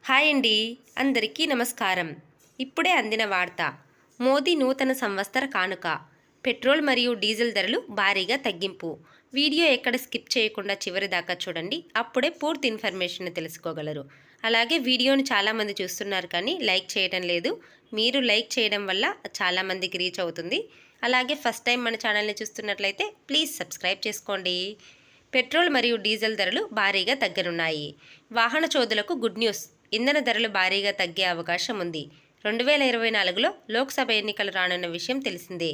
Hi అండి, అందరికీ నమస్కారం. ఇప్పుడే అందిన వార్త. మోదీ నూతన సంవత్సర కానుక. పెట్రోల్ మరియు డీజిల్ ధరలు భారీగా తగ్గింపు. వీడియో ఎక్కడ స్కిప్ చేయకుండా చివరి దాకా చూడండి, అప్పుడే పూర్తి ఇన్ఫర్మేషన్ తెలుసుకోగలరు. అలాగే వీడియోని చాలామంది చూస్తున్నారు కానీ లైక్ చేయడం లేదు. మీరు లైక్ చేయడం వల్ల చాలామందికి రీచ్ అవుతుంది. అలాగే ఫస్ట్ టైం మన ఛానల్ని చూస్తున్నట్లయితే ప్లీజ్ సబ్స్క్రైబ్ చేసుకోండి. పెట్రోల్ మరియు డీజిల్ ధరలు భారీగా తగ్గనున్నాయి. వాహన చోదకులకు గుడ్ న్యూస్. ఇంధన ధరలు భారీగా తగ్గే అవకాశం ఉంది. 2024లో లోక్సభ ఎన్నికలు రానున్న విషయం తెలిసిందే.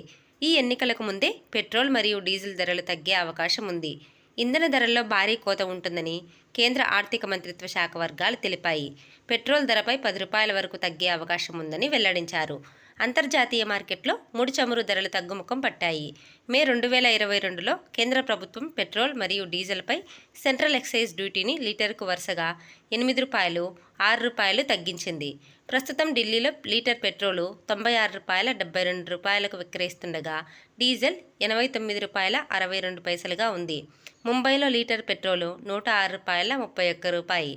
ఈ ఎన్నికలకు ముందే పెట్రోల్ మరియు డీజిల్ ధరలు తగ్గే అవకాశం ఉంది. ఇంధన ధరల్లో భారీ కోత ఉంటుందని కేంద్ర ఆర్థిక మంత్రిత్వ శాఖ వర్గాలు తెలిపాయి. పెట్రోల్ ధరపై ₹10 వరకు తగ్గే అవకాశం ఉందని వెల్లడించారు. అంతర్జాతీయ మార్కెట్లో ముడి చమురు ధరలు తగ్గుముఖం పట్టాయి. మే 2022లో కేంద్ర ప్రభుత్వం పెట్రోల్ మరియు డీజిల్పై సెంట్రల్ ఎక్సైజ్ డ్యూటీని లీటర్కు వరుసగా ₹8, ₹6 తగ్గించింది. ప్రస్తుతం ఢిల్లీలో లీటర్ పెట్రోలు ₹96.72కు విక్రయిస్తుండగా డీజిల్ ₹89.62గా ఉంది. ముంబైలో లీటర్ పెట్రోలు ₹106.31,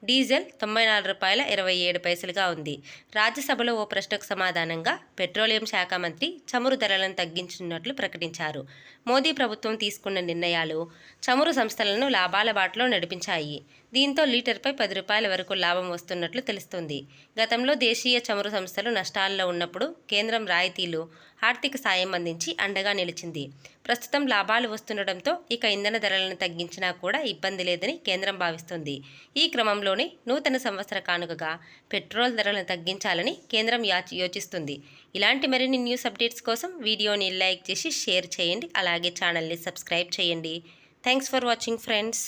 డీజిల్ ₹94.27గా ఉంది. రాజ్యసభలో ఓ ప్రశ్నకు సమాధానంగా పెట్రోలియం శాఖ మంత్రి చమురు ధరలను తగ్గించినట్లు ప్రకటించారు. మోదీ ప్రభుత్వం తీసుకున్న నిర్ణయాలు చమురు సంస్థలను లాభాల బాటలో నడిపించాయి. దీంతో లీటర్పై ₹10 వరకు లాభం వస్తున్నట్లు తెలుస్తోంది. గతంలో దేశీయ చమురు సంస్థలు నష్టాల్లో ఉన్నప్పుడు కేంద్రం రాయితీలు, ఆర్థిక సాయం అందించి అండగా నిలిచింది. ప్రస్తుతం లాభాలు వస్తుండటంతో ఇక ఇంధన ధరలను తగ్గించినా కూడా ఇబ్బంది లేదని కేంద్రం భావిస్తోంది. ఈ క్రమంలోనే నూతన సంవత్సర కానుకగా పెట్రోల్ ధరలను తగ్గించాలని కేంద్రం యోచిస్తుంది. ఇలాంటి మరిన్ని న్యూస్ అప్డేట్స్ కోసం వీడియోని లైక్ చేసి షేర్ చేయండి. అలాగే ఛానల్ని సబ్స్క్రైబ్ చేయండి. Thanks for watching friends.